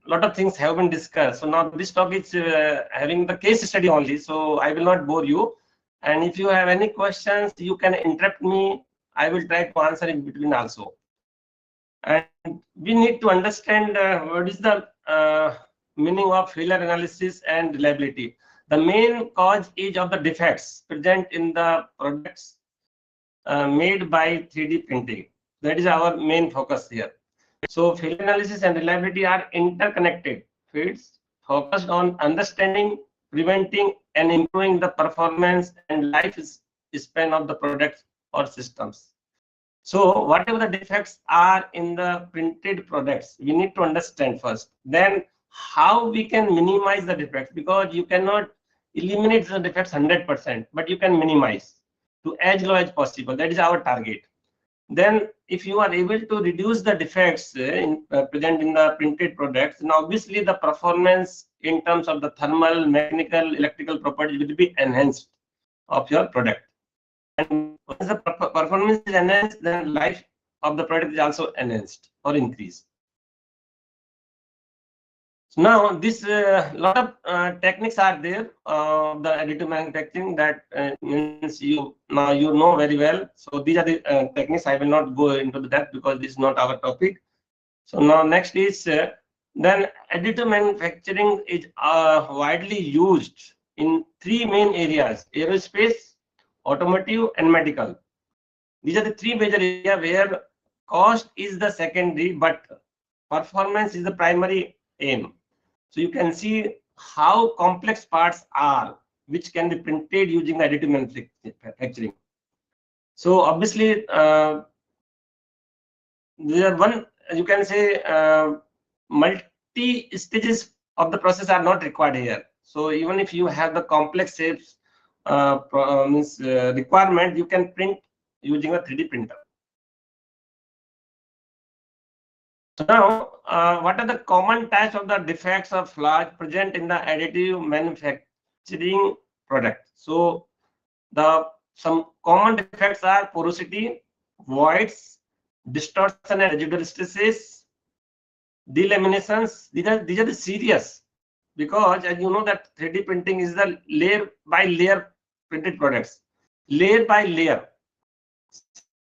lot of things have been discussed. So now this talk is having the case study only. So I will not bore you. And if you have any questions, you can interrupt me. I will try to answer in between also. And we need to understand what is the meaning of failure analysis and reliability. The main cause is of the defects present in the products made by 3D printing. That is our main focus here. So failure analysis and reliability are interconnected fields focused on understanding, preventing, and improving the performance and life span of the products or systems. So whatever the defects are in the printed products, we need to understand first. Then how we can minimize the defects, because you cannot eliminate the defects 100%, but you can minimize to as low as possible. That is our target. Then if you are able to reduce the defects present in the printed products, then obviously the performance in terms of the thermal, mechanical, electrical properties will be enhanced of your product. And once the performance is enhanced, then life of the product is also enhanced or increased. So now this lot of techniques are there the additive manufacturing that means you know very well. So these are the techniques. I will not go into that because this is not our topic. So now next is then additive manufacturing is widely used in three main areas: aerospace, automotive, and medical. These are the three major areas where cost is the secondary, but performance is the primary aim. So you can see how complex parts are, which can be printed using additive manufacturing. So obviously, there are one, you can say, multi stages of the process are not required here. So even if you have the complex shapes requirement, you can print using a 3D printer. So now, what are the common types of the defects or flaws present in the additive manufacturing product? So some common defects are porosity, voids, distortion and residual stresses, delaminations. These are the serious, because as you know that 3D printing is the layer by layer printed products, layer by layer.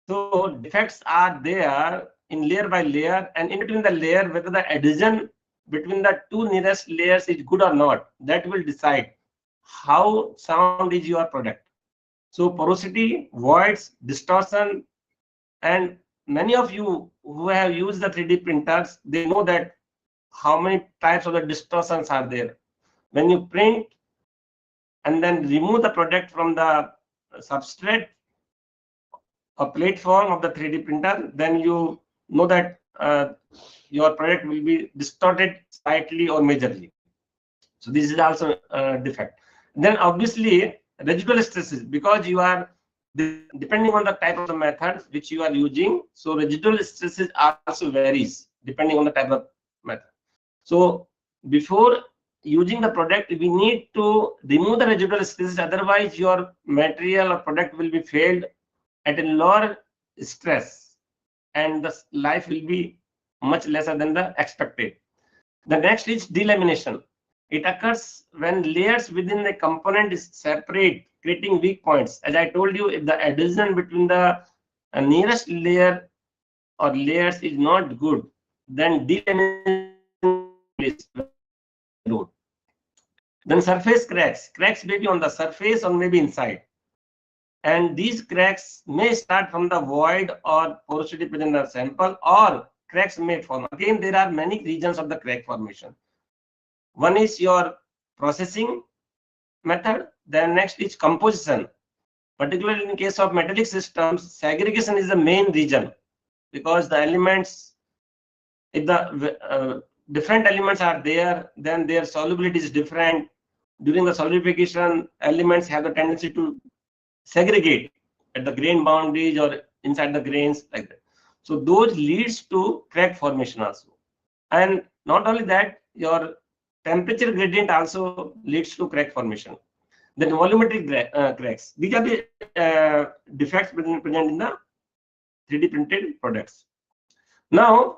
So defects are there in layer by layer, and in between the layer, whether the adhesion between the two nearest layers is good or not, that will decide how sound is your product. So porosity, voids, distortion, and many of you who have used the 3D printers, they know that how many types of the distortions are there. When you print and then remove the product from the substrate or platform of the 3D printer, then you know that your product will be distorted slightly or majorly. So this is also a defect. Then obviously residual stresses, because you are depending on the type of the method which you are using. So residual stresses also varies depending on the type of method. So before using the product, we need to remove the residual stresses. Otherwise, your material or product will be failed at a lower stress, and the life will be much lesser than the expected. The next is delamination. It occurs when layers within the component is separate, creating weak points. As I told you, if the adhesion between the nearest layer or layers is not good, then delamination is good. Then surface cracks. Cracks may be on the surface or maybe inside. And these cracks may start from the void or porosity within the sample, or cracks may form. Again, there are many regions of the crack formation. One is your processing method. Then next is composition. Particularly in case of metallic systems, segregation is the main region, because the elements, if the different elements are there, then their solubility is different. During the solidification, elements have the tendency to segregate at the grain boundaries or inside the grains, like that. So those leads to crack formation also. And not only that, your temperature gradient also leads to crack formation. Then volumetric cracks. These are the defects present in the 3D printed products. Now,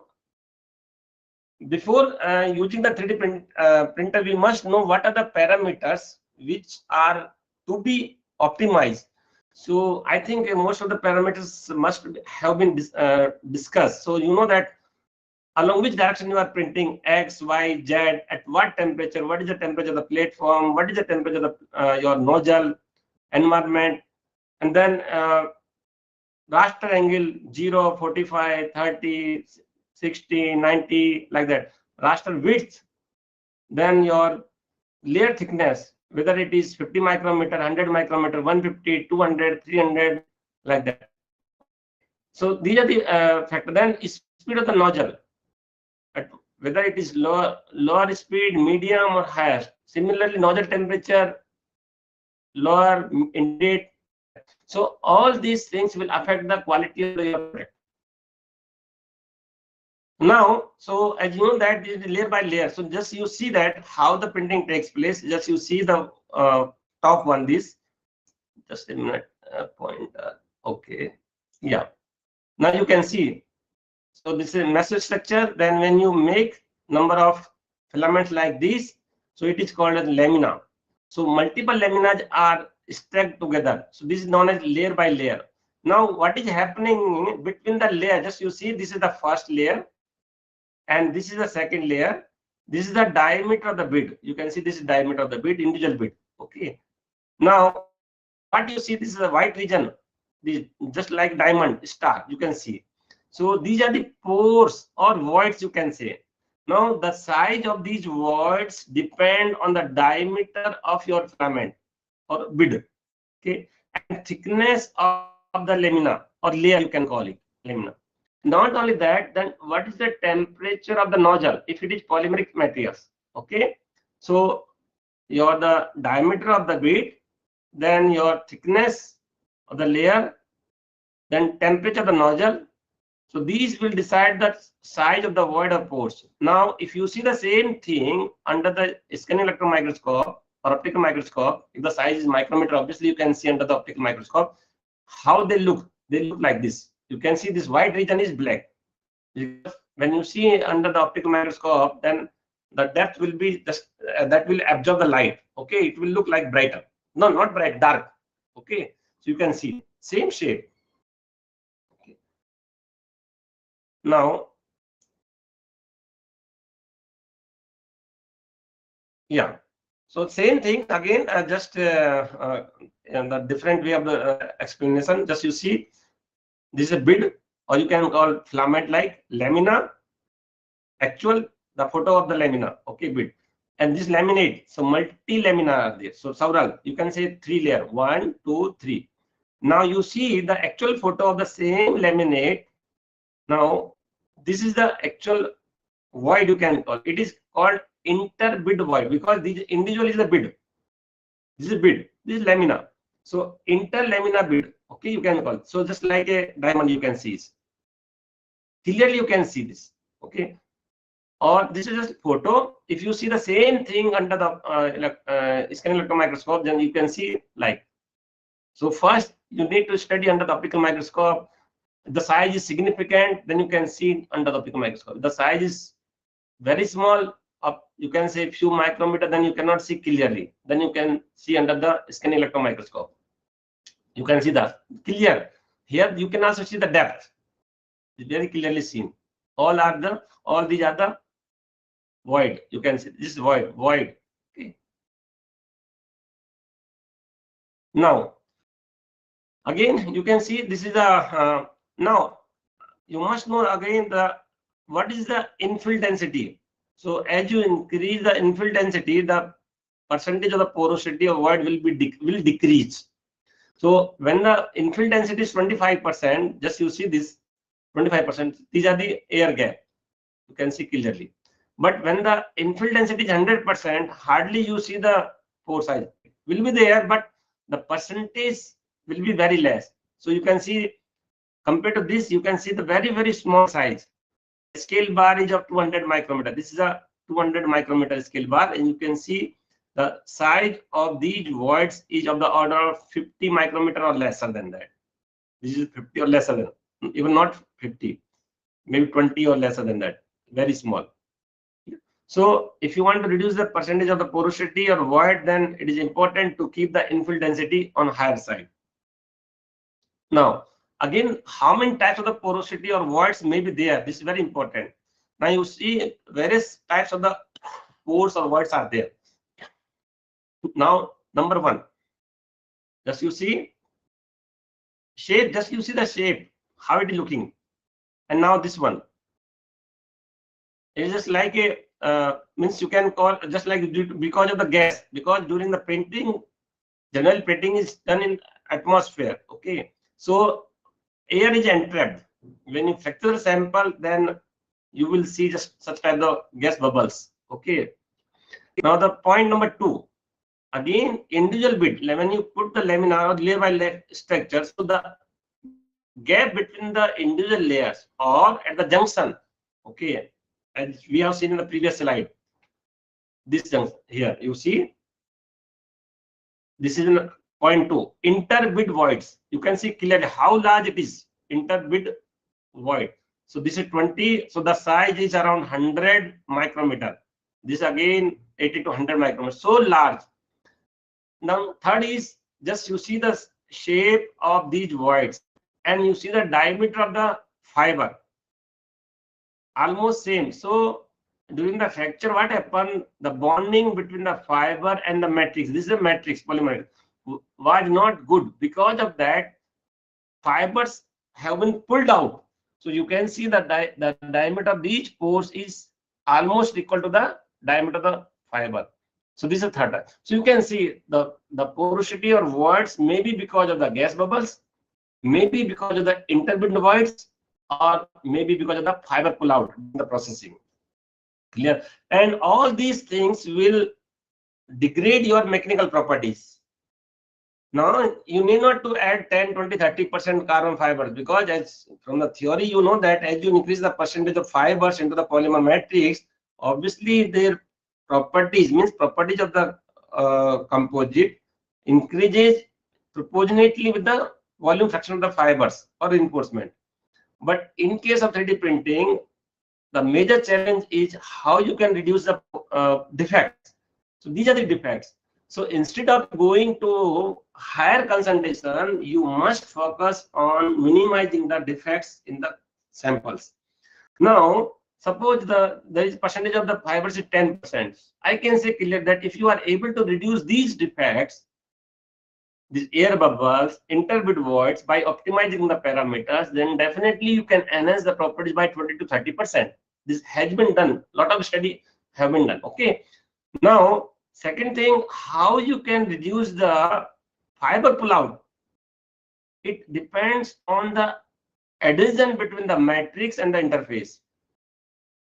before using the 3D printer, we must know what are the parameters which are to be optimized. So I think most of the parameters must have been discussed. So you know that along which direction you are printing, X, Y, Z, at what temperature, what is the temperature of the platform, what is the temperature of the, your nozzle, environment, and then raster angle 0, 45, 30, 60, 90, like that. Raster width, then your layer thickness, whether it is 50 micrometer, 100 micrometer, 150, 200, 300, like that. Okay. So these are the factors. Then speed of the nozzle, whether it is lower speed, medium, or higher. Similarly, nozzle temperature, lower, intermediate, like that. So all these things will affect the quality of your product. Now, so as you know that it is layer by layer. So just you see that how the printing takes place. Just you see the top one. This, just a minute, pointer. Okay, yeah. Now you can see. So this is message structure. Then when you make number of filaments like this, so it is called as lamina. So multiple laminas are stacked together. So this is known as layer by layer. Now what is happening between the layer? Just you see, this is the first layer, and this is the second layer. This is the diameter of the bead. You can see this is diameter of the bead, individual bead. Okay. Now what you see, this is a white region, this just like diamond star, you can see. So these are the pores or voids, you can say. Now the size of these voids depend on the diameter of your filament or bead. Okay, and thickness of the lamina or layer, you can call it lamina. Not only that, then what is the temperature of the nozzle if it is polymeric materials? Okay, so your the diameter of the bead, then your thickness of the layer, then temperature of the nozzle. So these will decide the size of the void or pores. Now, if you see the same thing under the scanning electron microscope or optical microscope, if the size is micrometer, obviously you can see under the optical microscope how they look. They look like this. You can see this white region is black. When you see under the optical microscope, then the depth will be just that will absorb the light. Okay, it will look like brighter. No, not bright, dark. Okay, so you can see same shape. Okay. Now, yeah. So same thing again, just in the different way of the explanation. Just you see, this is a bead, or you can call filament like lamina. Actual, the photo of the lamina. Okay, bead. And this laminate, so multi-lamina are there. So several, you can say 3 layer, 1, 2, 3. Now you see the actual photo of the same laminate. Now this is the actual void, you can call. It is called inter-bead void because this individual is the bead. This is bead. This is lamina. So inter-lamina bead. Okay, you can call. So just like a diamond, you can see it. Clearly, you can see this. Okay. Or this is just photo. If you see the same thing under the scanning electron microscope, then you can see like. So first, you need to study under the optical microscope. If the size is significant, then you can see under the optical microscope. If the size is very small, up you can say few micrometer, then you cannot see clearly. Then you can see under the scanning electron microscope. You can see that clear. Here you can also see the depth. It's very clearly seen. All these are the void. You can see this is void. Okay. Now, again, you can see this is a now you must know again what is the infill density. So as you increase the infill density, the percentage of the porosity of void will decrease. So when the infill density is 25%, just you see this 25%, these are the air gap. You can see clearly. But when the infill density is 100%, hardly you see the pore size. It will be there, but the percentage will be very less. So you can see, compared to this, you can see the very, very small size. The scale bar is of 200 micrometer. This is a 200 micrometer scale bar, and you can see the size of these voids is of the order of 50 micrometer or lesser than that. This is 50 or lesser than, even not 50, maybe 20 or lesser than that. Very small. So if you want to reduce the percentage of the porosity or void, then it is important to keep the infill density on higher side. Now, again, how many types of the porosity or voids may be there? This is very important. Now you see various types of the pores or voids are there. Now, number one, just you see shape, just you see the shape, how it is looking. And now this one, it is just like a means you can call just like because of the gas, because during the painting, general painting is done in atmosphere. Okay, so air is entrapped. When you fracture the sample, then you will see just such kind of gas bubbles. Okay, now the point number two, again individual bit, when you put the laminar or layer by layer structure, so the gap between the individual layers or at the junction, okay, as we have seen in the previous slide, this junction here, you see, this is in point two, interbit voids. You can see clearly how large it is, interbit void. So this is 20, so the size is around 100 micrometer. This again 80 to 100 micrometer, so large. Now third is just you see the shape of these voids and you see the diameter of the fiber, almost same. So during the fracture, what happened? The bonding between the fiber and the matrix, this is a matrix polymer, was not good. Because of that, fibers have been pulled out. So you can see that the diameter of these pores is almost equal to the diameter of the fiber. So this is third type. So you can see the porosity or voids may be because of the gas bubbles, maybe because of the interbit voids, or maybe because of the fiber pull out in the processing. Clear? And all these things will degrade your mechanical properties. Now you need not to add 10, 20, 30% carbon fibers, because as from the theory you know that as you increase the percentage of fibers into the polymer matrix, obviously their properties, means properties of the composite, increases proportionately with the volume fraction of the fibers or reinforcement. But in case of 3D printing, the major challenge is how you can reduce the defects. So these are the defects. So instead of going to higher concentration, you must focus on minimizing the defects in the samples. Now, suppose there is percentage of the fibers is 10%. I can say clearly that if you are able to reduce these defects, these air bubbles, interbit voids, by optimizing the parameters, then definitely you can enhance the properties by 20 to 30%. This has been done. A lot of study have been done. Okay. Now, second thing, how you can reduce the fiber pullout? It depends on the adhesion between the matrix and the interface.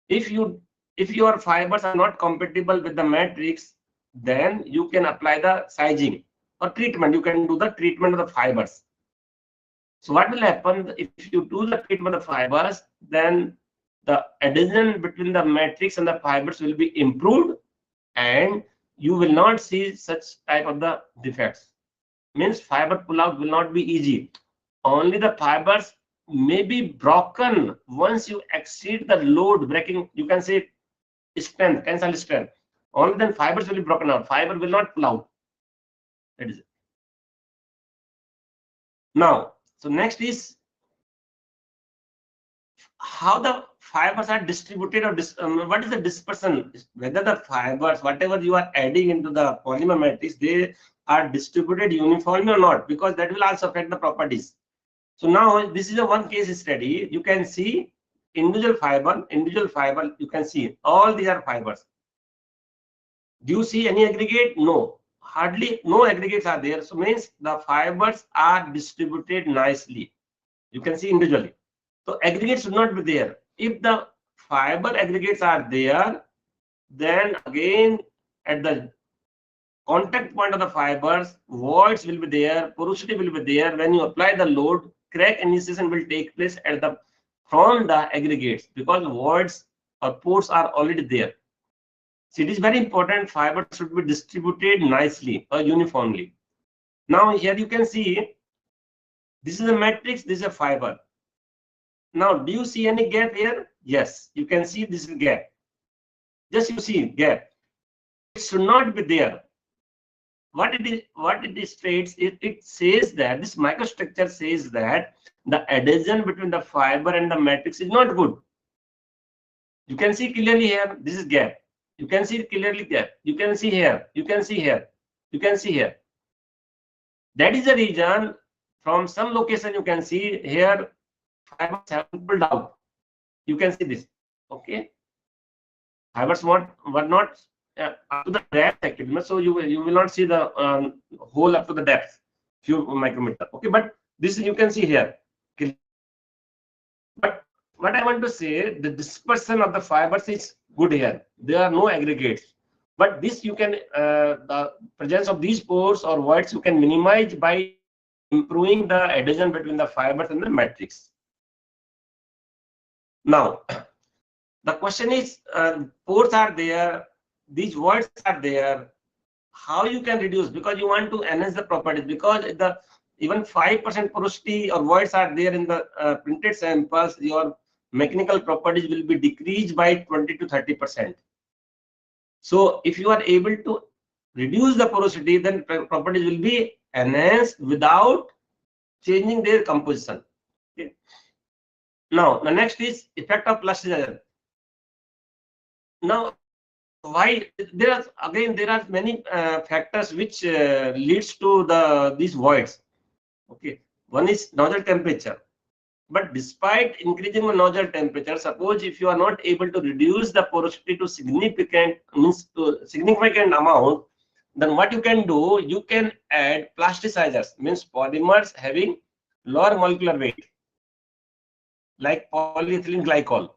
If your fibers are not compatible with the matrix, then you can apply the sizing or treatment. You can do the treatment of the fibers. So what will happen if you do the treatment of the fibers? Then the adhesion between the matrix and the fibers will be improved, and you will not see such type of the defects. Means fiber pullout will not be easy. Only the fibers may be broken once you exceed the load breaking, you can say strength, tensile strength. Only then fibers will be broken out. Fiber will not pull out. That is it. Now, so next is how the fibers are distributed, or what is the dispersion, whether the fibers, whatever you are adding into the polymer matrix, they are distributed uniformly or not, because that will also affect the properties. So now this is a one case study. You can see individual fiber, you can see all these are fibers. Do you see any aggregate? No, hardly no aggregates are there. So means the fibers are distributed nicely. You can see individually. So aggregates should not be there. If the fiber aggregates are there, then again at the contact point of the fibers, voids will be there, porosity will be there. When you apply the load, crack initiation will take place at the from the aggregates, because voids or pores are already there. So it is very important, fibers should be distributed nicely or uniformly. Now here you can see this is a matrix, this is a fiber. Now do you see any gap here? Yes, you can see this is a gap. Just you see gap. It should not be there. What it states, it says that this microstructure says that the adhesion between the fiber and the matrix is not good. You can see clearly here, this is gap. You can see clearly gap. You can see here, you can see here, you can see here. That is the reason from some location you can see here fibers have pulled out. You can see this. Okay, fibers were not up to the depth actually, so you will not see the hole up to the depth, few micrometer. Okay, but this you can see here. But what I want to say, the dispersion of the fibers is good here. There are no aggregates. But this you can the presence of these pores or voids you can minimize by improving the adhesion between the fibers and the matrix. Now, the question is, pores are there, these voids are there. How you can reduce? Because you want to enhance the properties. Because the even 5% porosity or voids are there in the printed samples, your mechanical properties will be decreased by 20 to 30%. So if you are able to reduce the porosity, then properties will be enhanced without changing their composition. Okay. Now the next is effect of plasticizer. Now, why there are many factors which leads to these voids. Okay, one is nozzle temperature. But despite increasing the nozzle temperature, suppose if you are not able to reduce the porosity to significant amount, then what you can do, you can add plasticizers, means polymers having lower molecular weight, like polyethylene glycol.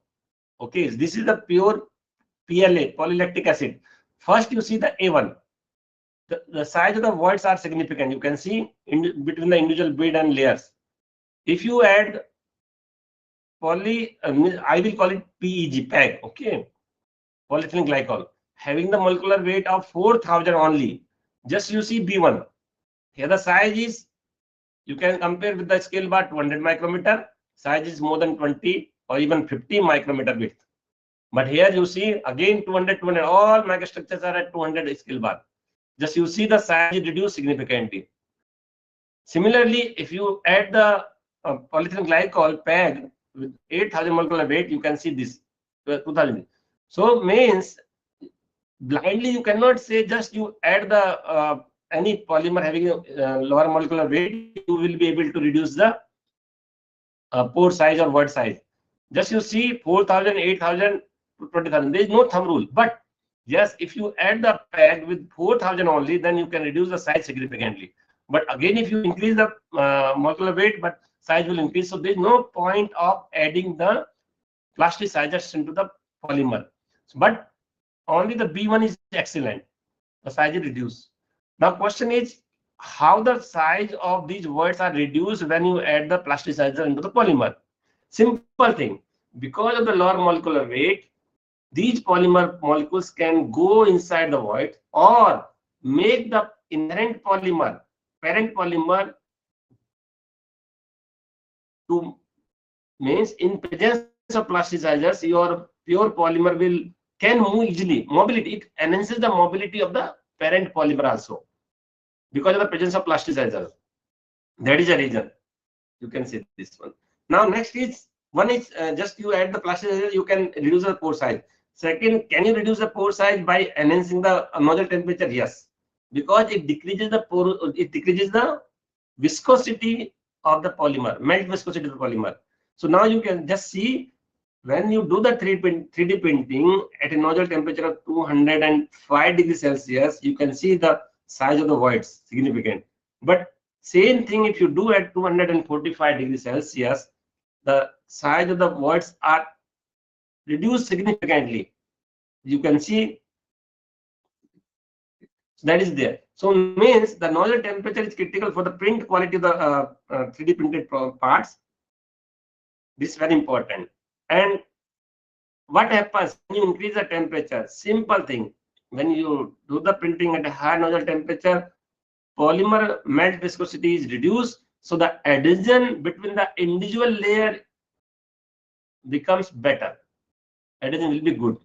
Okay, this is the pure PLA, polylactic acid. First, you see the A1. The size of the voids are significant. You can see between the individual bead and layers. If you add I will call it PEG, okay, polyethylene glycol, having the molecular weight of 4,000 only. Just you see B1. Here the size is, you can compare with the scale bar 200 micrometer. Size is more than 20 or even 50 micrometer width. But here you see again 200, all microstructures are at 200 scale bar. Just you see the size is reduced significantly. Similarly, if you add the polyethylene glycol PEG with 8,000 molecular weight, you can see this 2,000. So means blindly you cannot say just you add the any polymer having a lower molecular weight, you will be able to reduce the pore size or word size. Just you see 4,000, 8,000 to 20,000. There is no thumb rule. But yes, if you add the PEG with 4,000 only, then you can reduce the size significantly. But again, if you increase the molecular weight, but size will increase. So there is no point of adding the plasticizers into the polymer. But only the B1 is excellent. The size is reduced. Now question is, how the size of these voids are reduced when you add the plasticizer into the polymer? Simple thing. Because of the lower molecular weight, these polymer molecules can go inside the void or make the inherent polymer, parent polymer, to means in presence of plasticizers, your pure polymer can move easily. Mobility, it enhances the mobility of the parent polymer also because of the presence of plasticizers. That is the reason. You can see this one. Now next is, one is just you add the plasticizer, you can reduce the pore size. Second, can you reduce the pore size by enhancing the nozzle temperature? Yes, because it decreases the viscosity of the polymer, melt viscosity of the polymer. So now you can just see, when you do the 3D printing at a nozzle temperature of 205 degrees Celsius, you can see the size of the voids significant. But same thing if you do at 245 degrees Celsius, the size of the voids are reduced significantly. You can see that is there. So means the nozzle temperature is critical for the print quality of the 3D printed parts. This is very important. And what happens when you increase the temperature? Simple thing. When you do the printing at a high nozzle temperature, polymer melt viscosity is reduced. So the adhesion between the individual layer becomes better. Adhesion will be good.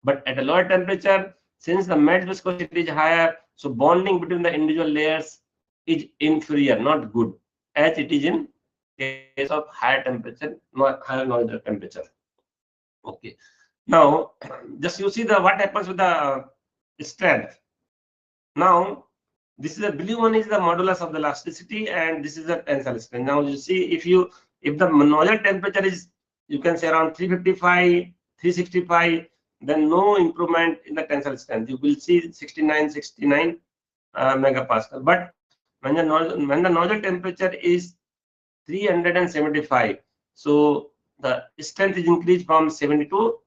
But at a lower temperature, since the melt viscosity is higher, so bonding between the individual layers is inferior, not good, as it is in case of higher temperature, not higher noise temperature. Okay. Now, just you see the what happens with the strength. Now, this is the blue one is the modulus of the elasticity, and this is the tensile strength. Now you see if the nozzle temperature is, you can say, around 355, 365, then no improvement in the tensile strength. You will see 69 megapascal. But when the nozzle temperature is 375, so the strength is increased from 70 to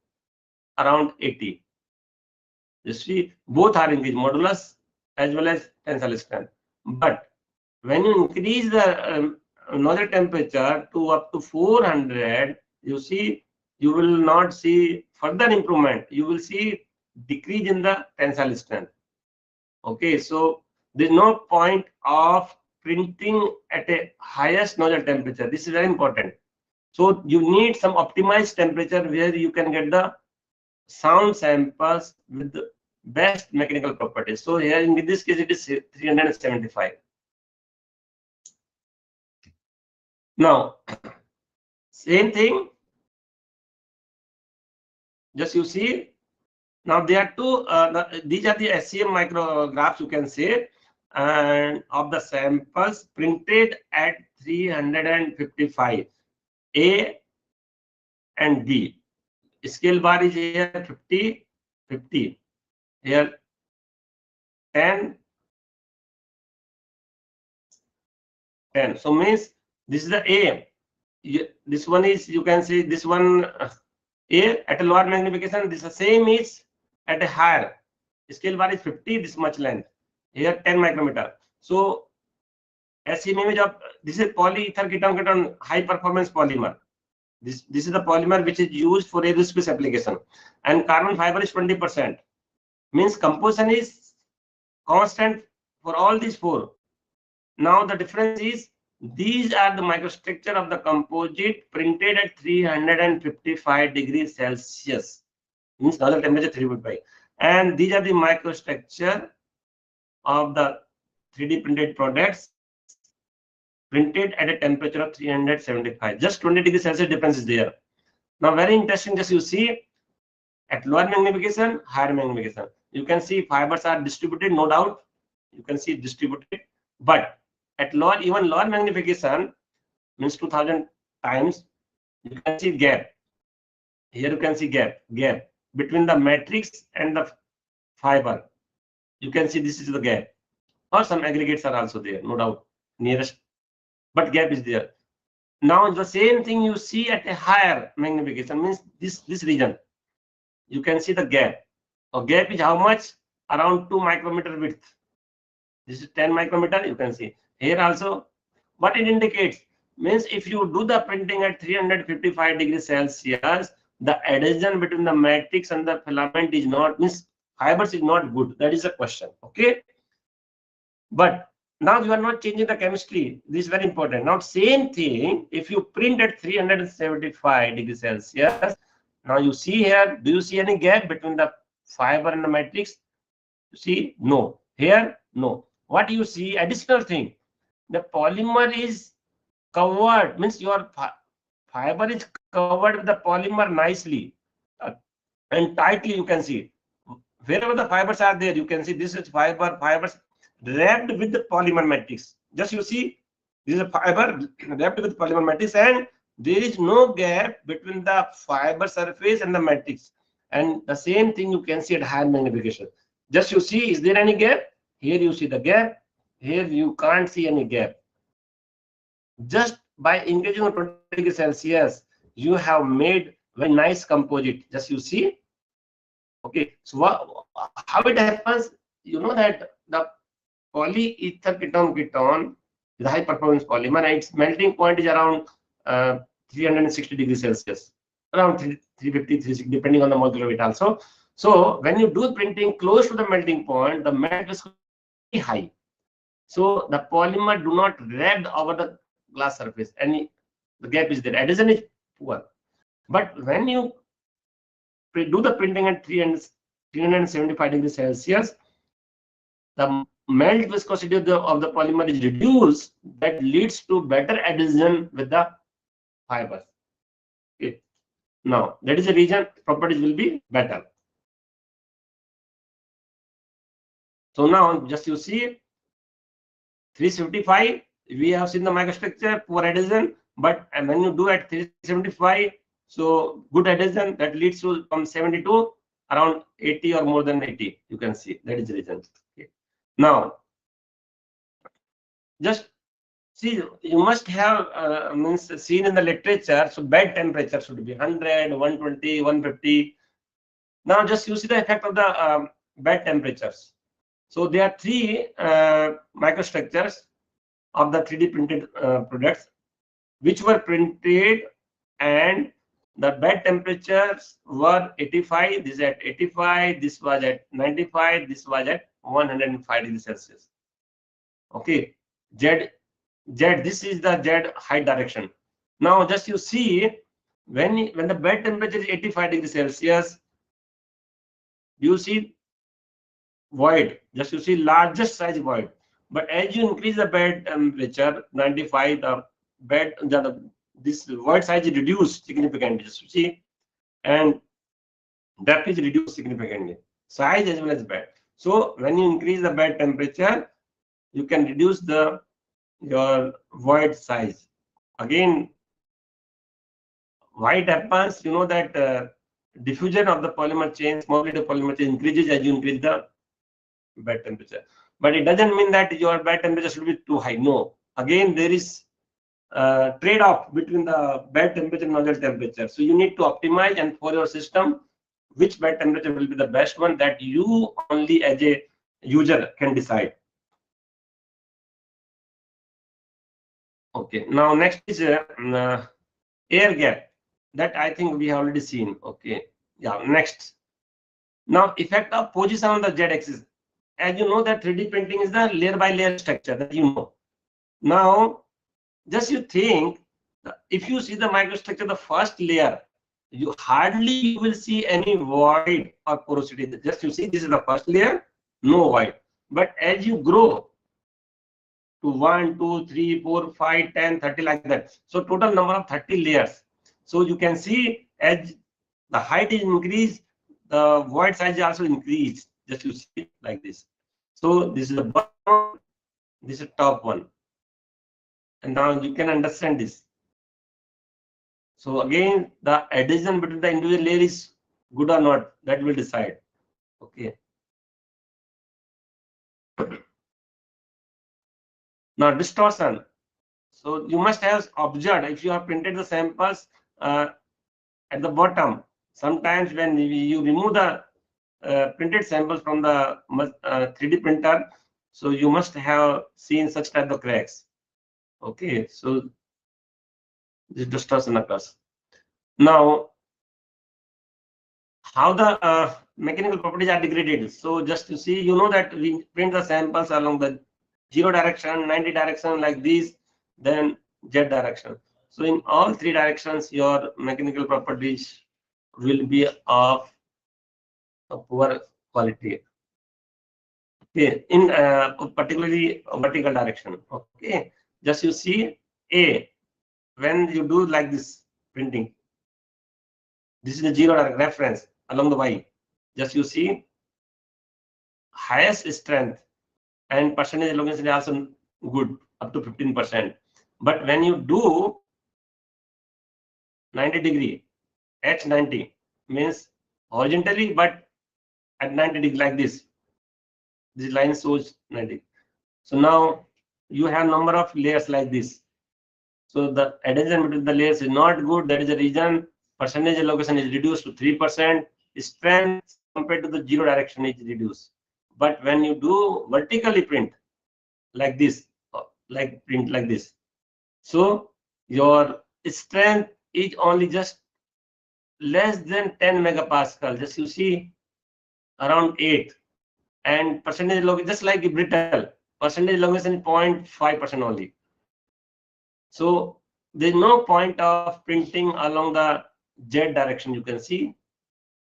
around 80. You see, both are increased, modulus as well as tensile strength. But when you increase the nozzle temperature to up to 400, you see, you will not see further improvement. You will see decrease in the tensile strength. Okay, so there's no point of printing at a highest nozzle temperature. This is very important. So you need some optimized temperature where you can get the sound samples with the best mechanical properties. So here in this case it is 375. Now, same thing, just you see, now there are two, these are the SCM micrographs, you can say, and of the samples printed at 355, A and B. Scale bar is here 50, 50, here 10, 10. So means this is the A. This one is, you can see this one A at a lower magnification. This the same is at a higher. Scale bar is 50, this much length. Here 10 micrometer. So SCM image of this is polyether ketone high performance polymer. This is the polymer which is used for aerospace application, and carbon fiber is 20%. Means composition is constant for all these four. Now the difference is these are the microstructure of the composite printed at 355 degrees Celsius. Means nozzle temperature 355, and these are the microstructure of the 3D printed products printed at a temperature of 375. Just 20 degrees Celsius difference is there. Now very interesting, just you see at lower magnification, higher magnification, you can see fibers are distributed, no doubt. You can see distributed, but at lower, even lower magnification, means 2000 times, you can see gap. Here you can see gap between the matrix and the fiber. You can see this is the gap, or some aggregates are also there, no doubt, nearest, but gap is there. Now the same thing you see at a higher magnification, means this region, you can see the gap. A gap is how much? Around 2 micrometer width. This is 10 micrometer, you can see. Here also, what it indicates, means if you do the printing at 355 degrees Celsius, the adhesion between the matrix and the filament is not, means fibers is not good. That is a question. Okay. But now you are not changing the chemistry. This is very important. Now same thing, if you print at 375 degrees Celsius, now you see here, do you see any gap between the fiber and the matrix? You see, no. Here, no. What you see, additional thing, the polymer is covered, means your fiber is covered with the polymer nicely and tightly. You can see wherever the fibers are there, you can see this is fibers wrapped with the polymer matrix. Just you see, this is a fiber wrapped with polymer matrix, and there is no gap between the fiber surface and the matrix. And the same thing you can see at higher magnification. Just you see, is there any gap? Here you see the gap. Here you can't see any gap. Just by engaging on 20 degrees Celsius, you have made very nice composite. Just you see. Okay, so how it happens? You know that the polyether ketone is a high performance polymer, and its melting point is around 360 degrees Celsius, around 350, 360, depending on the molecular weight also. So when you do printing close to the melting point, the melt is very high. So the polymer do not wrap over the glass surface, and the gap is there. Adhesion is poor. But when you do the printing at 375 degrees Celsius, the melt viscosity of the polymer is reduced. That leads to better adhesion with the fibers. Okay. Now that is the reason properties will be better. So now just you see 375, we have seen the microstructure, poor adhesion, but when you do at 375, so good adhesion, that leads to from 70 to around 80 or more than 80. You can see that is the reason. Okay. Now just see, you must have means seen in the literature. So bed temperature should be 100, 120, 150. Now just you see the effect of the bed temperatures. So there are three microstructures of the 3D printed products which were printed, and the bed temperatures were 85. This is at 85. This was at 95. This was at 105 degrees Celsius. Okay, Z. This is the Z height direction. Now just you see when the bed temperature is 85 degrees Celsius, you see void. Just you see largest size void. But as you increase the bed temperature 95, this void size is reduced significantly. Just you see, and depth is reduced significantly. Size as well as bed. So when you increase the bed temperature, you can reduce your void size. Again, why it happens? You know that diffusion of the polymer chain, small bit of polymer chain increases as you increase the bed temperature. But it doesn't mean that your bed temperature should be too high. No. Again, there is a trade-off between the bed temperature and nozzle temperature. So you need to optimize, and for your system, which bed temperature will be the best one, that you only as a user can decide. Okay. Now next is air gap. That I think we have already seen. Okay. Yeah. Next. Now effect of position on the Z-axis. As you know that 3D printing is the layer by layer structure that you know. Now, just you think, if you see the microstructure, the first layer, you hardly will see any void or porosity. Just you see, this is the first layer, no void. But as you grow to 1, 2, 3, 4, 5, 10, 30 like that, so total number of 30 layers. So you can see as the height is increased, the void size is also increased. Just you see like this. So this is the bottom, this is top one, and now you can understand this. So again, the adhesion between the individual layer is good or not, that will decide. Okay. Now distortion. So you must have observed, if you have printed the samples at the bottom, sometimes when you remove the printed samples from the 3D printer, so you must have seen such type of cracks. Okay, so this distortion occurs. Now, how the mechanical properties are degraded. So just to see, you know that we print the samples along the 0 direction, 90 direction like this, then Z direction. So in all three directions, your mechanical properties will be of a poor quality. Okay, in particularly vertical direction. Okay, just you see A, when you do like this printing, this is the 0 reference along the Y. Just you see highest strength and percentage elongation is also good, up to 15%. But when you do 90 degree, H90 means horizontally, but at 90 degree like this line shows 90. So now you have number of layers like this. So the adhesion between the layers is not good. That is the reason percentage elongation is reduced to 3%. Strength compared to the 0 direction is reduced. But when you do vertically print like this, like print like this, so your strength is only just less than 10 megapascal. Just you see around 8, and percentage elongation just like brittle, percentage elongation is 0.5% only. So there's no point of printing along the Z direction. You can see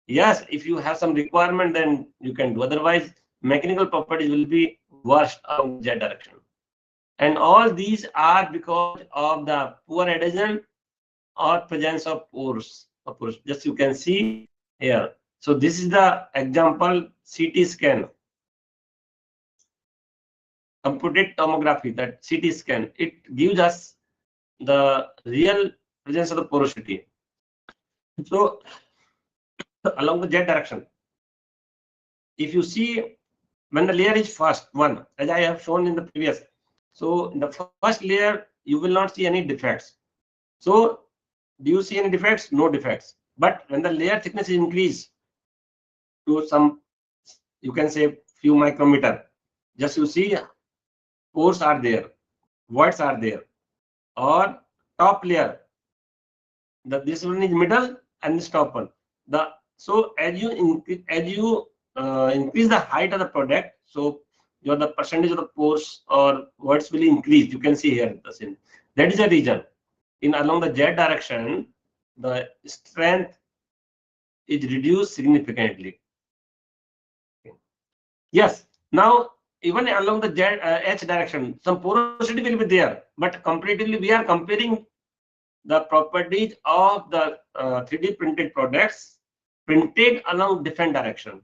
Yes, if you have some requirement, then you can do. Otherwise, mechanical properties will be worst along the Z direction. And all these are because of the poor adhesion or presence of pores. Just you can see here. So this is the example CT scan, computed tomography, that CT scan. It gives us the real presence of the porosity. So along the Z direction, if you see when the layer is first one, as I have shown in the previous, so in the first layer you will not see any defects. So do you see any defects? No defects. But when the layer thickness is increased to some, you can say few micrometer, just you see pores are there, voids are there, or top layer, this one is middle and this top one. So as you increase the height of the product, so the percentage of the pores or voids will increase. You can see here the same. That is the reason. In along the Z direction, the strength is reduced significantly. Yes. Now, even along the H direction, some porosity will be there, but comparatively, we are comparing the properties of the 3D printed products printed along different directions.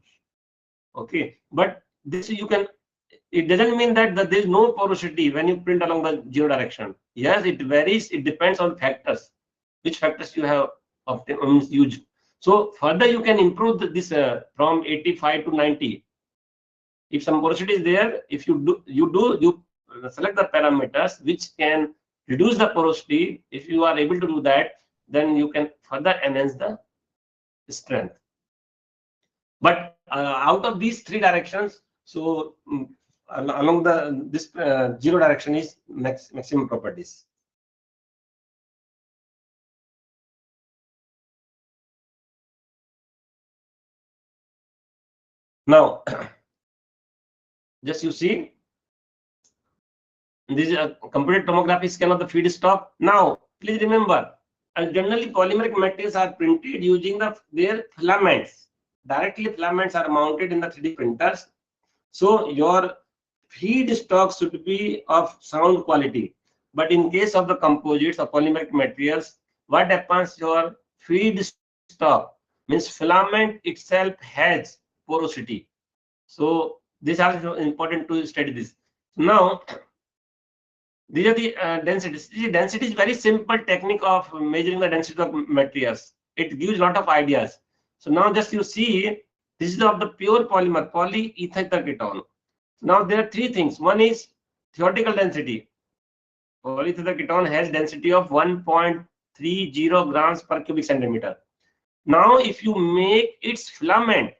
Okay, but this you can. It doesn't mean that there is no porosity when you print along the zero direction. Yes, it varies. It depends on factors, which factors you have used. So further, you can improve this from 85 to 90. If some porosity is there, if you select the parameters which can reduce the porosity. If you are able to do that, then you can further enhance the strength. But out of these three directions, so along this zero direction is maximum properties. Now, just you see, this is a computed tomography scan of the feedstock. Now, please remember, generally polymeric materials are printed using their filaments. Directly filaments are mounted in the 3D printers. So your feedstock should be of sound quality. But in case of the composites or polymeric materials, what happens? Your feedstock means filament itself has porosity. So this is important to study this. Now, these are the densities. Density is very simple technique of measuring the density of materials. It gives a lot of ideas. So now just you see, this is of the pure polymer, polyether ketone. Now there are three things. One is theoretical density. Polyether ketone has density of 1.30 grams per cubic centimeter. Now if you make its filament,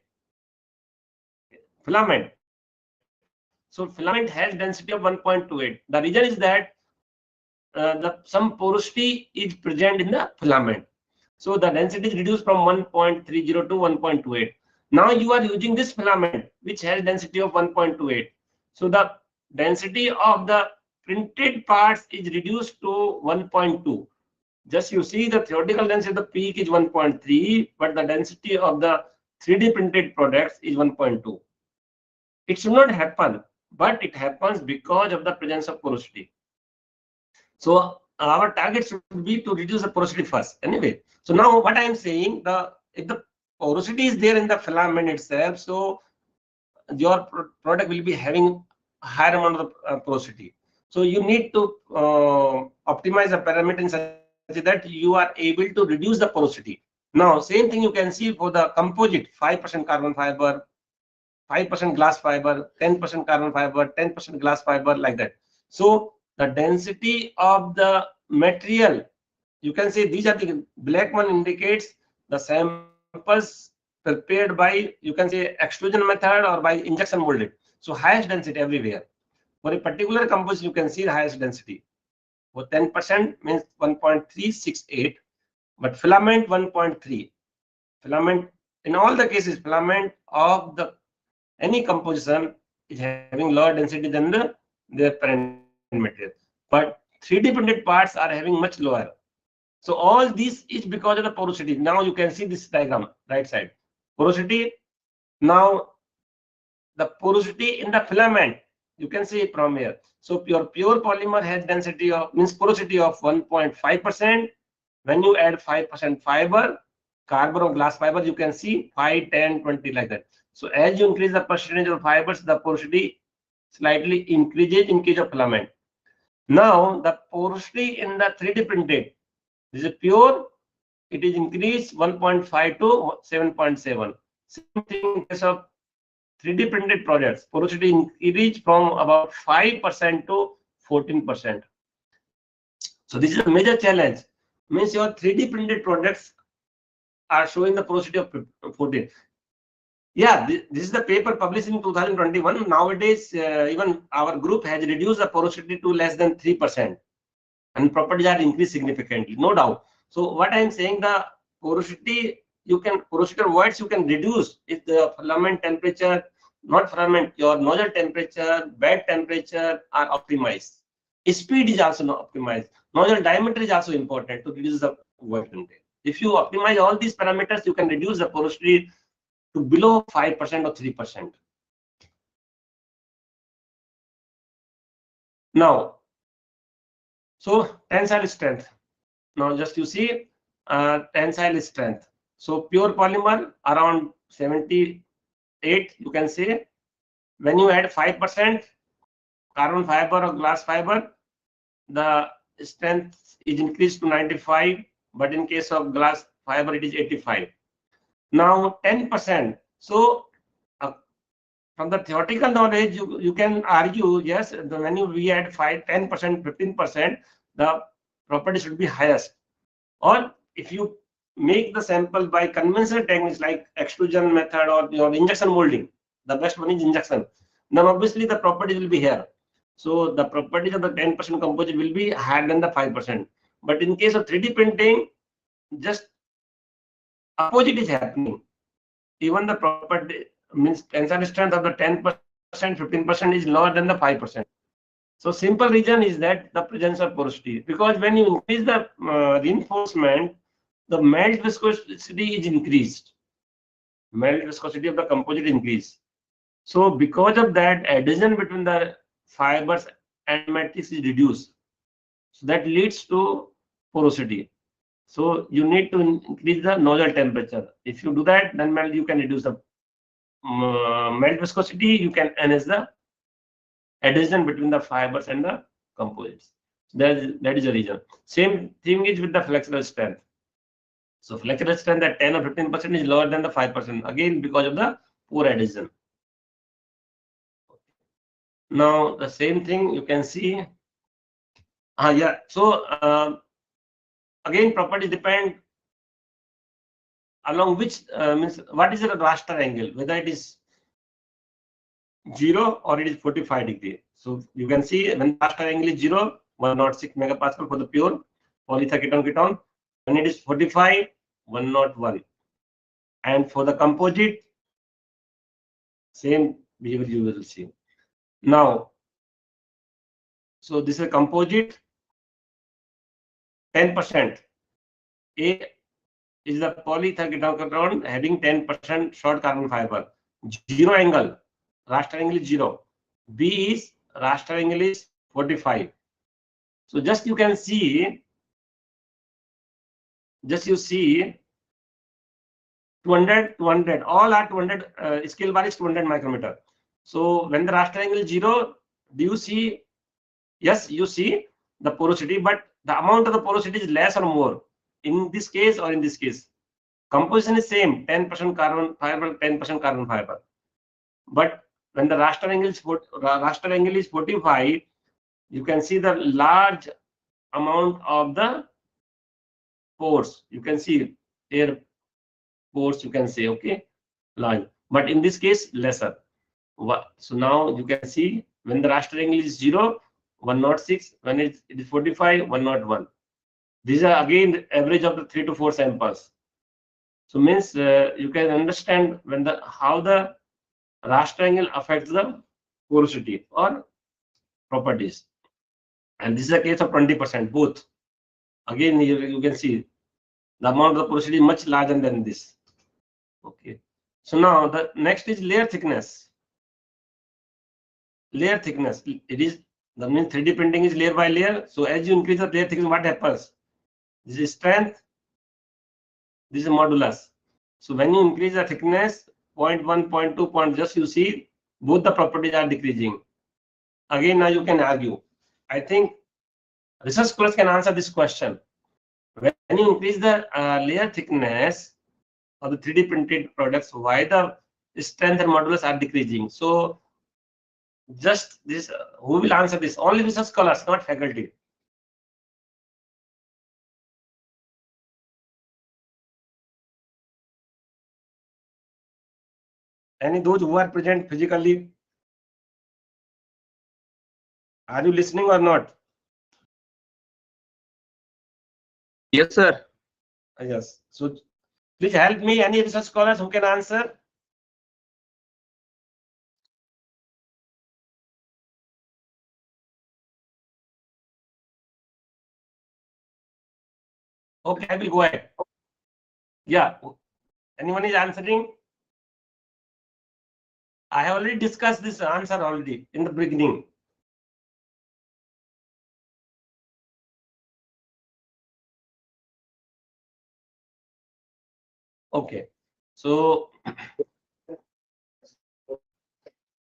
so filament has density of 1.28. The reason is that some porosity is present in the filament. So the density is reduced from 1.30 to 1.28. Now you are using this filament which has density of 1.28. So the density of the printed parts is reduced to 1.2. Just you see the theoretical density of the peak is 1.3, but the density of the 3D printed products is 1.2. It should not happen, but it happens because of the presence of porosity. So our target should be to reduce the porosity first. Anyway, so now what I am saying, if the porosity is there in the filament itself, so your product will be having a higher amount of porosity. So you need to optimize the parameter in such that you are able to reduce the porosity. Now, same thing you can see for the composite: 5% carbon fiber, 5% glass fiber, 10% carbon fiber, 10% glass fiber, like that. So the density of the material, you can see these are the black one indicates the samples prepared by, you can say, extrusion method or by injection molded. So highest density everywhere. For a particular composite, you can see the highest density. For 10% means 1.368, but filament 1.3. Filament, in all the cases, filament of the any composition is having lower density than their parent material. But 3D printed parts are having much lower. So all this is because of the porosity. Now you can see this diagram, right side. porosity. Now the porosity in the filament, you can see it from here. So your pure polymer has density of, means porosity of 1.5%. When you add 5% fiber, carbon or glass fiber, you can see 5, 10, 20 like that. So as you increase the percentage of fibers, the porosity slightly increases in case of filament. Now the porosity in the 3D printed, this is pure, it is increased 1.5 to 7.7. Same thing in case of 3D printed products, porosity increased from about 5% to 14%. So this is a major challenge. Means your 3D printed products are showing the porosity of 14. Yeah, this is the paper published in 2021. Nowadays, even our group has reduced the porosity to less than 3%, and properties are increased significantly, no doubt. So what I am saying, the porosity, porosity voids you can reduce if the filament temperature, not filament, your nozzle temperature, bed temperature are optimized. Speed is also not optimized. Nozzle diameter is also important to reduce the void content. If you optimize all these parameters, you can reduce the porosity to below 5% or 3%. Now, so tensile strength. Now just you see tensile strength. So pure polymer around 78, you can say. When you add 5% carbon fiber or glass fiber, the strength is increased to 95, but in case of glass fiber, it is 85. Now 10%. So from the theoretical knowledge, you can argue, yes, when we add 5, 10%, 15%, the property should be highest. Or if you make the sample by conventional techniques like extrusion method or your injection molding, the best one is injection. Then obviously the properties will be here. So the properties of the 10% composite will be higher than the 5%. But in case of 3D printing, just opposite is happening. Even the property means tensile strength of the 10%, 15% is lower than the 5%. So simple reason is that the presence of porosity, because when you increase the reinforcement, the melt viscosity is increased. Melt viscosity of the composite increase. So because of that, adhesion between the fibers and matrix is reduced. So that leads to porosity. So you need to increase the nozzle temperature. If you do that, then you can reduce the melt viscosity. You can enhance the adhesion between the fibers and the composites. That is the reason. Same thing is with the flexural strength. So flexural strength at 10 or 15% is lower than the 5%, again because of the poor adhesion. Now the same thing you can see. Yeah. So again, properties depend along which means what is the raster angle, whether it is 0 or it is 45 degree. So you can see when raster angle is 0, 106 megapascal for the pure polyethylene ketone. When it is 45, 101. And for the composite, same behavior you will see. Now, so this is a composite, 10%. A is the polyethylene ketone having 10% short carbon fiber. 0 angle, raster angle is 0. B is raster angle is 45. So just you can see, you see 200, 200, all are 200, scale bar is 200 micrometer. So when the raster angle is 0, do you see? Yes, you see the porosity, but the amount of the porosity is less or more in this case or in this case. Composition is same, 10% carbon fiber, 10% carbon fiber. But when the raster angle is 45, you can see the large amount of the pores. You can see air pores, you can say, okay, large. But in this case, lesser. So now you can see when the raster angle is 0, 106. When it is 45, 101. These are again average of the 3 to 4 samples. So means you can understand when how the raster angle affects the porosity or properties. And this is a case of 20%, both. Again, you can see the amount of the porosity is much larger than this. Okay. So now the next is layer thickness. Layer thickness. It is, that means 3D printing is layer by layer. So as you increase the layer thickness, what happens? This is strength. This is modulus. So when you increase the thickness, 0.1, 0.2, just you see both the properties are decreasing. Again, now you can argue. I think research scholars can answer this question. When you increase the layer thickness of the 3D printed products, why the strength and modulus are decreasing? So just this, who will answer this? Only research scholars, not faculty. Any those who are present physically? Are you listening or not? Yes, sir. Yes. So please help me. Any research scholars who can answer? Okay, I will go ahead. Yeah. Anyone is answering? I have already discussed this answer already in the beginning. Okay. So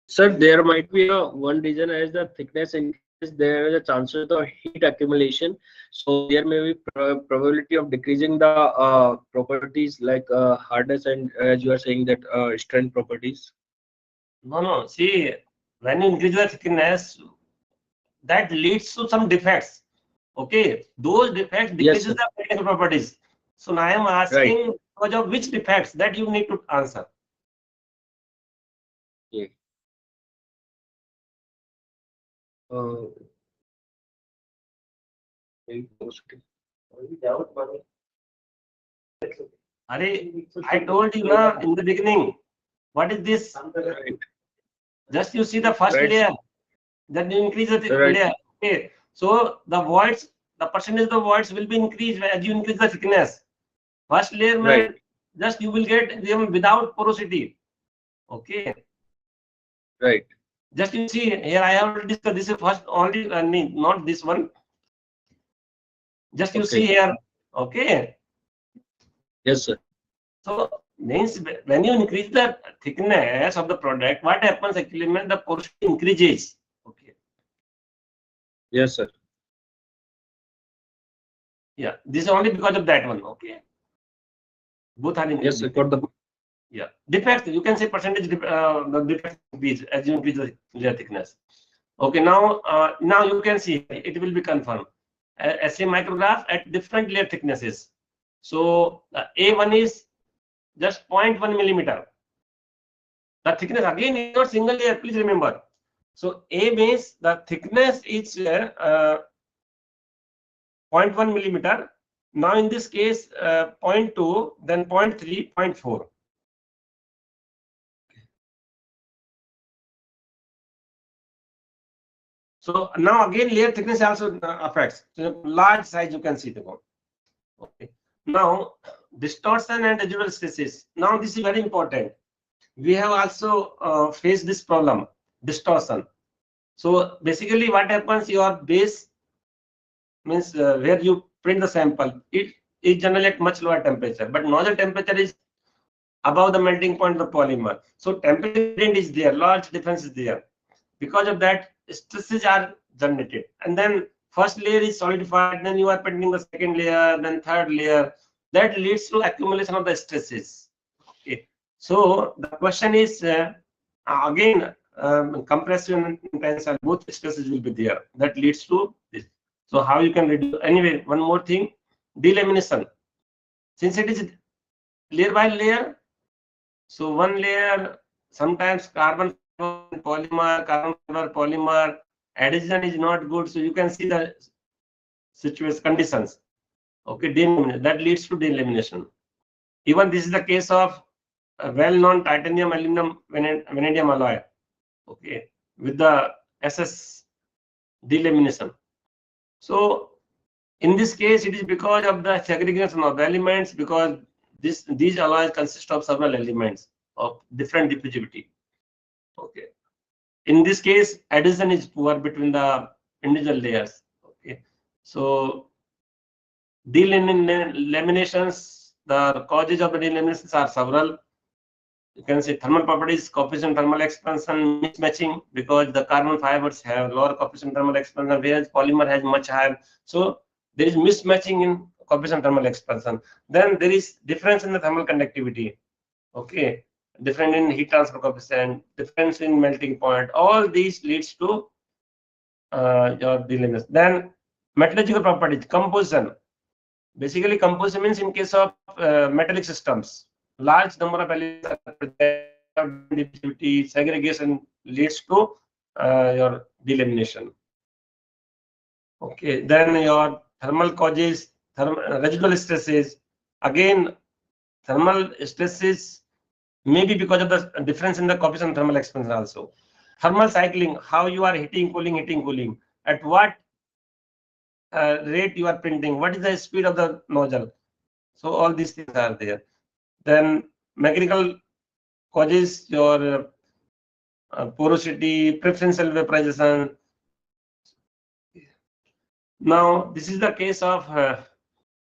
Sir, there might be a one reason as the thickness increases, there is a chances of heat accumulation. So there may be probability of decreasing the properties like hardness and as you are saying that strength properties. no. See, when you increase the thickness, that leads to some defects. Okay, those defects Yes, decreases sir. the technical properties. So now I am Right. asking because of which defects that you need to answer. Yeah. Uh, I told you na in the beginning. What is this? right. Just you see the first Right. layer, then you increase the Right. layer. Okay, so the voids, the percentage of the voids will be increased as you increase the thickness. First layer, Right. man, just you will get them without porosity. Okay, Right. just you see here. I have already discussed this is first only, not this one. Just you see Okay. here. Okay. Yes, sir. So means when you increase the thickness of the product, what happens actually, man, the porosity increases. Okay. Yes, sir. Yeah. This is only because of that one. Okay. Both are Yes, sir. increasing. Got the Yeah. Defects, you can say percentage, the defects increase as you increase the layer thickness. Okay. Now you can see it will be confirmed. SA micrograph at different layer thicknesses. So A1 is just 0.1 millimeter. The thickness again is not single layer, please remember. So A means the thickness is 0.1 millimeter. Now in this case 0.2, then 0.3, 0.4. So now again layer thickness also affects. So large size you can see the one. Okay. Now distortion and residual stresses. Now this is very important. We have also faced this problem, distortion. So basically what happens, your base means where you print the sample, it is generally at much lower temperature, but nozzle temperature is above the melting point of the polymer. So temperature gradient is there, large difference is there. Because of that, stresses are generated. And then first layer is solidified, then you are printing the second layer, then third layer. That leads to accumulation of the stresses. Okay. So the question is again, compression and tensile, both stresses will be there. That leads to this. So how you can reduce? Anyway, one more thing, delamination. Since it is layer by layer, so one layer, sometimes carbon polymer, carbon fiber polymer, adhesion is not good. So you can see the situation conditions. Okay, delamination, that leads to delamination. Even this is the case of a well-known titanium aluminum vanadium alloy. Okay, with the SS delamination. So in this case, it is because of the segregation of elements, because these alloys consist of several elements. of different diffusivity. Okay. In this case, adhesion is poor between the individual layers. Okay. So delaminations, the causes of the delaminations are several. You can say thermal properties, coefficient thermal expansion, mismatching, because the carbon fibers have lower coefficient thermal expansion, whereas polymer has much higher. So there is mismatching in coefficient thermal expansion. Then there is difference in the thermal conductivity. Okay, different in heat transfer coefficient, difference in melting point. All these leads to your delamination. Then metallurgical properties, composition. Basically, composition means in case of metallic systems, large number of elements are present, segregation leads to your delamination. Okay, then your thermal causes, residual stresses. Again, thermal stresses maybe because of the difference in the coefficient thermal expansion also. Thermal cycling, how you are heating, cooling. At what rate you are printing, what is the speed of the nozzle. So all these things are there. Then mechanical causes, your porosity, preferential vaporization. Now this is the case of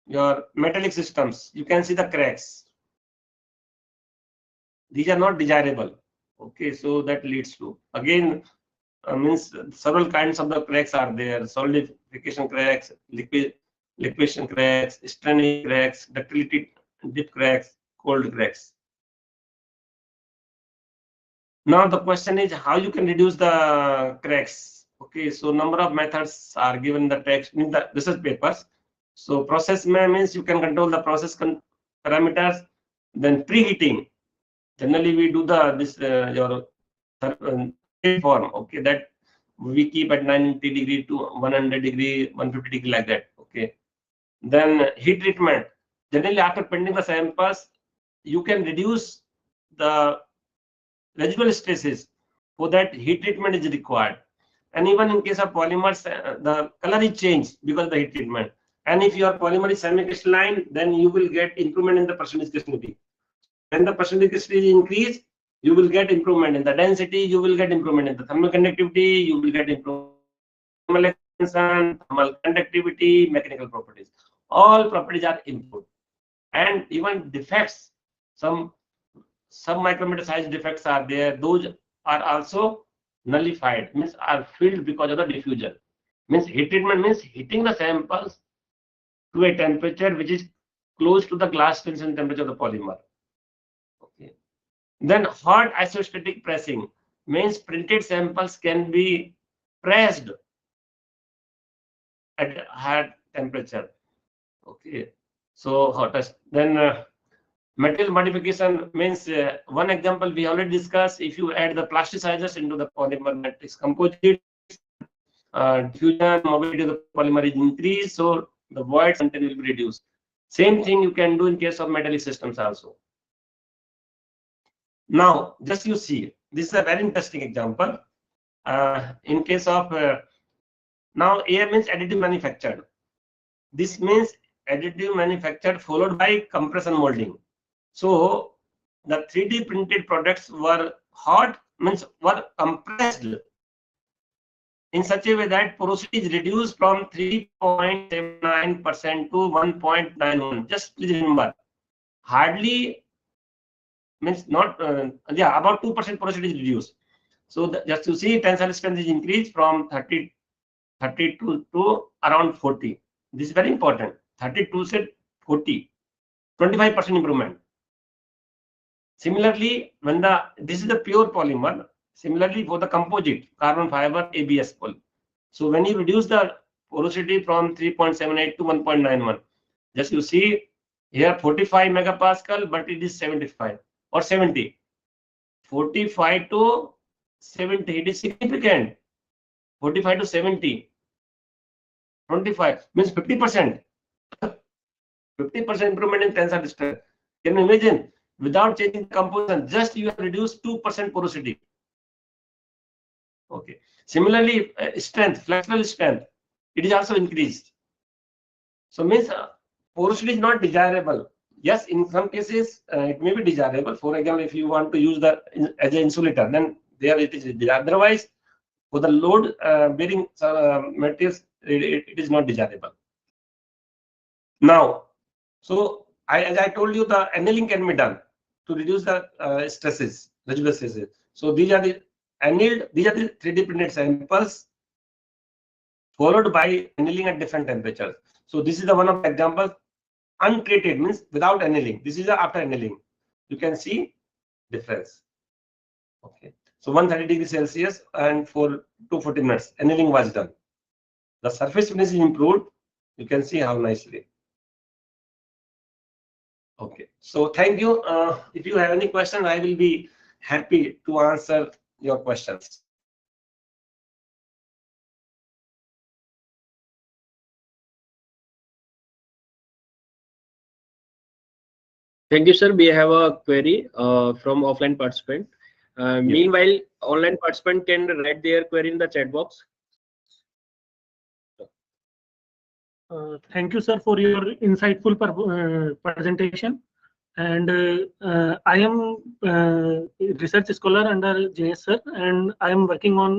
your metallic systems. You can see the cracks. These are not desirable. Okay, so that leads to, again, means several kinds of the cracks are there: solidification cracks, liquefaction cracks, straining cracks, ductility dip cracks, cold cracks. Now the question is how you can reduce the cracks. Okay, so number of methods are given in the text in the research papers. So process means you can control the process parameters. Then preheating. Generally, we do your form. Okay, that we keep at 90 degree to 100 degree, 150 degree, like that. Okay. Then heat treatment. Generally, after printing the samples, you can reduce the residual stresses. For that, heat treatment is required. And even in case of polymers, the color is changed because of the heat treatment. And if your polymer is semi-crystalline, then you will get improvement in the percentage crystallinity. When the percentage crystallinity increase, you will get improvement in the density, you will get improvement in the thermal conductivity, you will get improvement in thermal expansion, thermal conductivity, mechanical properties. All properties are improved. And even defects, some micrometer size defects are there, those are also nullified, means are filled because of the diffusion. Means heat treatment means heating the samples to a temperature which is close to the glass tension temperature of the polymer. Okay. Then hot isostatic pressing means printed samples can be pressed at high temperature. Okay, so hottest. Then material modification means one example we already discussed. If you add the plasticizers into the polymer matrix composite, diffusion mobility of the polymer is increased, so the void content will be reduced. Same thing you can do in case of metallic systems also. Now, just you see, this is a very interesting example. In case of now, A means additive manufactured. This means additive manufactured followed by compression molding. So the 3D printed products were hot, means were compressed in such a way that porosity is reduced from 3.79% to 1.91. Just please remember, hardly means not about 2% porosity is reduced. So just to see, tensile strength is increased from 32 to around 40. This is very important. 32 said 40, 25% improvement. Similarly, when this is the pure polymer. Similarly, for the composite carbon fiber ABS poly. So when you reduce the porosity from 3.78 to 1.91, just you see here 45 megapascal, but it is 75 or 70. 45 to 70, it is significant. 45 to 70. 25 means 50%. 50% improvement in tensile strength. Can you imagine? Without changing the composition, just you have reduced 2% porosity. Okay. Similarly, strength, flexural strength, it is also increased. So means porosity is not desirable. yes, in some cases it may be desirable. For example, if you want to use the as an insulator, then there it is. Otherwise, for the load bearing materials, it is not desirable. Now, so as I told you, the annealing can be done to reduce the stresses, residual stresses. So these are the annealed, these are the 3D printed samples followed by annealing at different temperatures. So this is the one of the examples. Untreated means without annealing. This is the after annealing. You can see difference. Okay. So 130 degrees Celsius and for 240 minutes, annealing was done. The surface finish is improved. You can see how nicely. Okay. So thank you. If you have any question, I will be happy to answer your questions. Thank you, sir. We have a query from offline participant. Meanwhile, online participant can write their query in the chat box. Thank you, sir, for your insightful presentation. And I am a research scholar under JS, sir, and I am working on